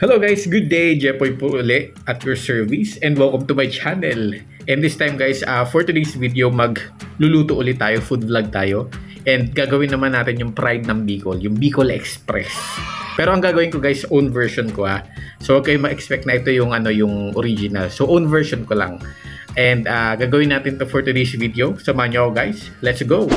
Hello guys, good day. Jepoy po uli at your service and welcome to my channel. And this time guys, for today's video, magluluto ulit tayo, food vlog tayo. And gagawin naman natin yung pride ng Bicol, yung Bicol Express. Pero ang gagawin ko guys, own version ko . So okay, ma-expect na ito yung yung original. So own version ko lang. And gagawin natin to for today's video. Samahan niyo ako guys. Let's go!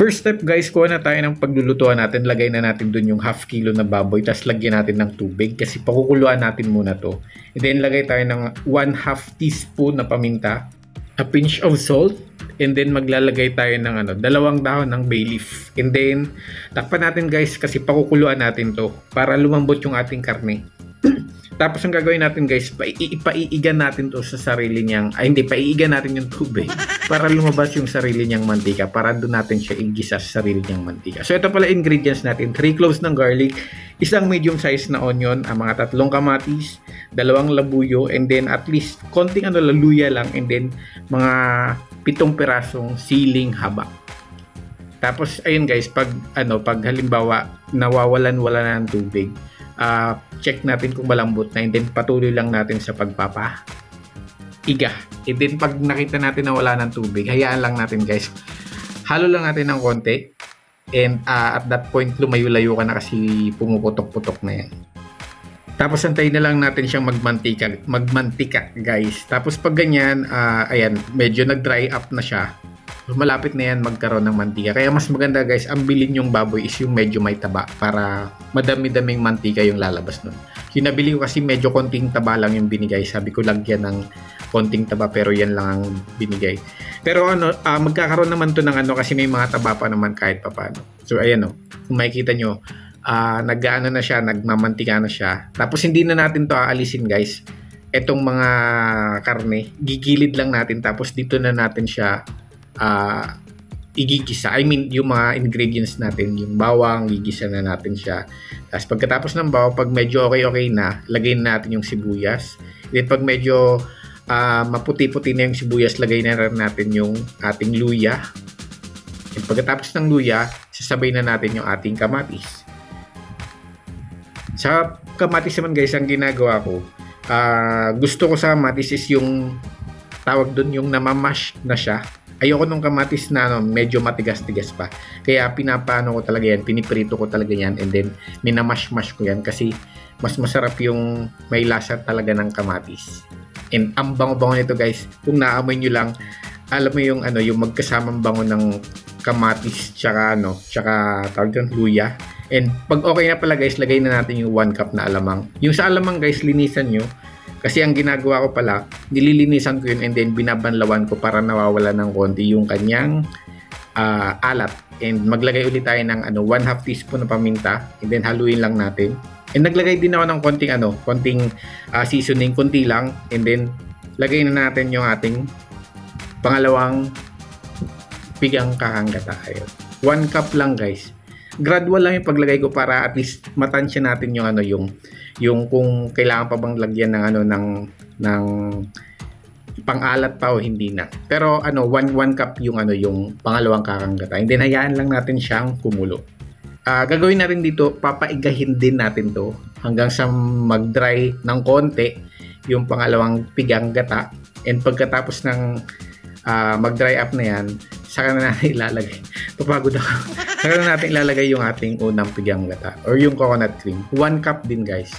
First step guys, kuha na tayo ng paglulutuan natin. Lagay na natin dun yung half kilo na baboy. Tapos lagyan natin ng tubig kasi pakukuluan natin muna to. And then lagay tayo ng 1/2 teaspoon na paminta. A pinch of salt. And then maglalagay tayo ng 2 dahon ng bay leaf. And then takpan natin guys kasi pakukuluan natin to para lumambot yung ating karne. Tapos ang gagawin natin guys, ipaiigan natin to sa sarili niyang, paiigan natin yung tubig para lumabas yung sarili niyang mantika, para doon natin siya igisa sa sarili niyang mantika. So ito pala ingredients natin: 3 cloves ng garlic, isang medium size na onion, ang mga 3 kamatis, 2 labuyo, and then at least konting luya lang, and then mga 7 pirasong siling haba. Tapos ayun guys, pag halimbawa nawawalan-wala na ng tubig, check natin kung malambot na, and then patuloy lang natin sa pagpapaiga. And then pag nakita natin na wala ng tubig, hayaan lang natin guys, halo lang natin ng konti, and at that point lumayo-layo ka na kasi pumuputok-putok na yan. Tapos antayin na lang natin siyang magmantika guys. Tapos pag ganyan, ayan, medyo nag-dry up na siya, malapit na yan magkaroon ng mantika. Kaya mas maganda guys, ang bilhin yung baboy is yung medyo may taba para madami-daming mantika yung lalabas nun. Yung nabili ko kasi medyo konting taba lang yung binigay. Sabi ko lagyan ng konting taba, pero yan lang ang binigay. Pero magkakaroon naman to ng kasi may mga taba pa naman kahit papano. So ayan kung makikita nyo, nag-ano na siya, nagmamantika na siya. Tapos hindi na natin to aalisin guys. Etong mga karne, gigilid lang natin, tapos dito na natin siya igigisa. Yung mga ingredients natin, yung bawang, gigisa na natin siya. Tapos pagkatapos ng bawang, pag medyo okay na, lagay na natin yung sibuyas. Then pag medyo maputi-puti na yung sibuyas, lagay na rin natin yung ating luya. And pagkatapos ng luya, sasabay na natin yung ating kamatis. Sa kamatis naman guys, ang ginagawa ko, gusto ko sa kamatis is yung tawag dun, yung namamash na siya. Ayoko nung kamatis na medyo matigas-tigas pa. Kaya pinapano ko talaga yan, piniprito ko talaga yan, and then minamash-mash ko yan kasi mas masarap yung may lasa talaga ng kamatis. And ang bango-bango nito guys, kung naamoy nyo lang, alam mo yung yung magkasamang bango ng kamatis tsaka tawag dyan, luya. And pag okay na pala guys, lagay na natin yung 1 cup na alamang. Yung sa alamang guys, linisan nyo. Kasi ang ginagawa ko pala, nililinisan ko yun, and then binabanlawan ko para nawawala ng konti yung kanyang alat. And maglagay ulit tayo ng 1/2 teaspoon na paminta, and then haluin lang natin. And naglagay din ako ng konting seasoning, konti lang, and then lagay na natin yung ating pangalawang pigang kakanggata. 1 cup lang guys. Gradual lang yung paglagay ko para at least matansya natin yung kung kailangan pa bang lagyan ng pang-alat pa o hindi na. Pero 1 cup yung pangalawang kakanggata. And then hayaan lang natin siyang kumulo. Gagawin natin dito, papaigahin din natin to hanggang sa mag-dry ng konti yung pangalawang pigang gata. And pagkatapos ng mag-dry up na yan, saka na natin ilalagay. Papagod ako. Saka na natin ilalagay yung ating unang pigang gata or yung coconut cream. 1 cup din guys.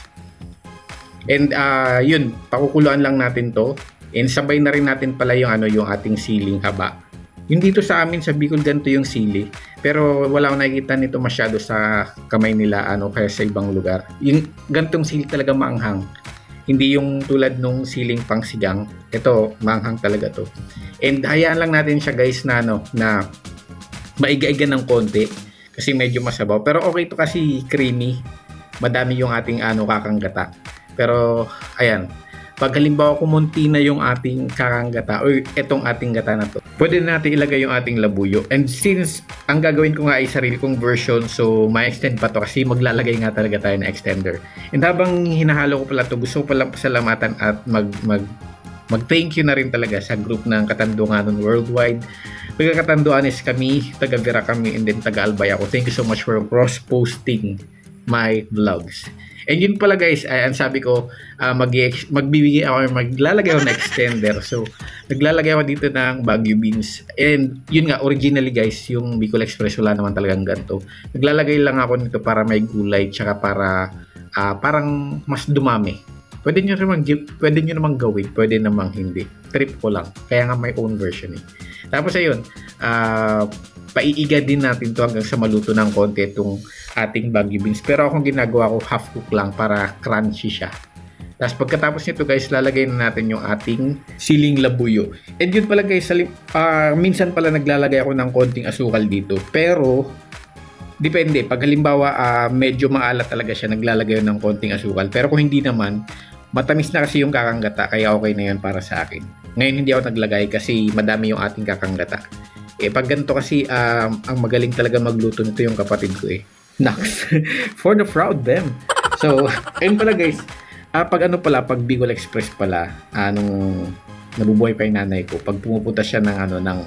And yun, pakukuluan lang natin to. And sabay na rin natin pala yung ating siling haba. Yung dito sa amin sa Bicol, ganito yung sili. Pero wala akong nakikita nito masyado sa kamay nila kaya sa ibang lugar. Yung gantong sili talaga maanghang. Hindi yung tulad nung siling pangsigang. Ito, maanghang talaga to. And hayaan lang natin siya guys na maiga-iga ng konti kasi medyo masabaw. Pero okay to kasi creamy. Madami yung ating kakanggata. Pero ayan, pag halimbawa kumunti na yung ating kakanggata o etong ating gata na to, pwede natin ilagay yung ating labuyo. And since ang gagawin ko nga ay sarili kong version, so ma-extend pa to kasi maglalagay nga talaga tayo na extender. And habang hinahalo ko pala to, gusto ko pala pasalamatan at mag-thank you na rin talaga sa group ng Katandunganon Worldwide. Taga Katanduanes kami, taga Vera kami, and then taga Albay ako. Thank you so much for cross-posting my vlogs. And yun pala guys, ang sabi ko, magbibigay ako or maglalagay ako ng extender. So, naglalagay ako dito ng Baguio beans. And yun nga, originally guys, yung Bicol Express wala naman talagang ganito. Naglalagay lang ako nito para may gulay, tsaka para parang mas dumami. Pwede nyo namang gawin, pwede namang hindi. Trip ko lang. Kaya nga may own version eh. Tapos ayun, paiiga din natin to hanggang sa maluto ng konti itong ating Baguio beans. Pero akong ginagawa ko, half cook lang para crunchy siya. Tapos pagkatapos nito guys, lalagay na natin yung ating siling labuyo. And yun pala guys, minsan pala naglalagay ako ng konting asukal dito. Pero, depende. Pag halimbawa, medyo maalat talaga siya, naglalagay ng konting asukal. Pero kung hindi naman, matamis na kasi yung kakanggata, kaya okay na yun para sa akin. Ngayon hindi ako naglagay kasi madami yung ating kakanggata. Pag ganito kasi, ang magaling talaga magluto nito yung kapatid ko eh. Nax. For the proud them. So, ayun pala guys. Pag Bicol Express pala, nung nabubuhay pa yung nanay ko, pag pumupunta siya ng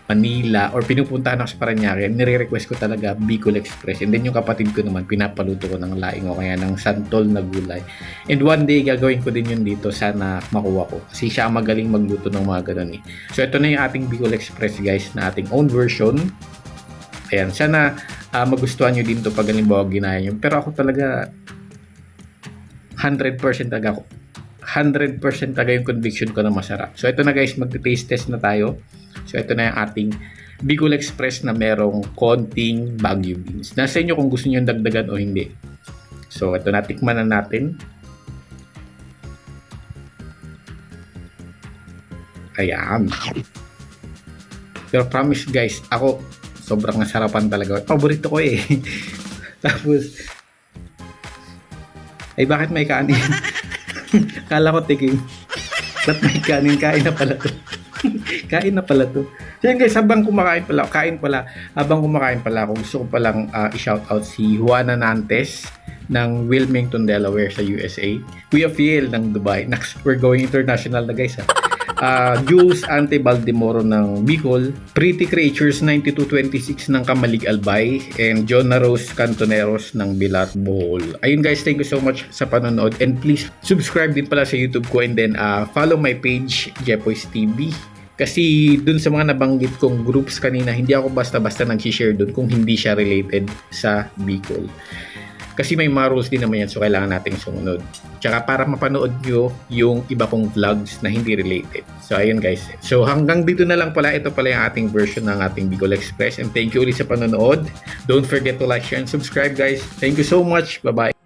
Manila or pinupuntahan ako sa Parañaque, nire-request ko talaga Bicol Express. And then yung kapatid ko naman, pinapaluto ko ng laing o kaya ng santol na gulay. And one day, gagawin ko din yun dito. Sana makuha ko. Kasi siya magaling magluto ng mga ganun eh. So, ito na yung ating Bicol Express guys, na ating own version. Ayan, sana magustuhan nyo din to pag halimbawa ginaya nyo. Pero ako talaga 100% talaga yung conviction ko na masarap. So ito na guys, mag-taste test na tayo. So ito na yung ating Bicol Express na merong konting Baguio beans. Nasa inyo kung gusto nyo dagdagan o hindi. So ito na, tikman na natin. Ayan. Pero promise guys, ako sobrang nasarapan talaga. Paborito ko eh. Tapos, ay bakit may kanin? Kala ko tikim. Ba't may kanin? Kain na pala to. Kain na pala to. So yun guys, habang kumakain pala ako, gusto ko palang i-shoutout si Juana Nantes ng Wilmington, Delaware sa USA. Kuya Fiel ng Dubai. Next, we're going international na guys ha. Jules Ante Baldemoro ng Bicol, Pretty Creatures 9226 ng Kamalig Albay, and Jonah Rose Cantoneros ng Bilat Bohol. Ayun guys, thank you so much sa panonood, and please subscribe din pala sa YouTube ko, and then follow my page Jepoy's TV. Kasi dun sa mga nabanggit kong groups kanina, hindi ako basta-basta nag-share dun kung hindi siya related sa Bicol. Kasi may mga rules din naman yan, so kailangan nating sumunod. Tsaka para mapanood nyo yung iba kong vlogs na hindi related. So ayun guys. So hanggang dito na lang pala. Ito pala yung ating version ng ating Bicol Express. And thank you ulit sa panonood. Don't forget to like, share, and subscribe guys. Thank you so much. Bye-bye.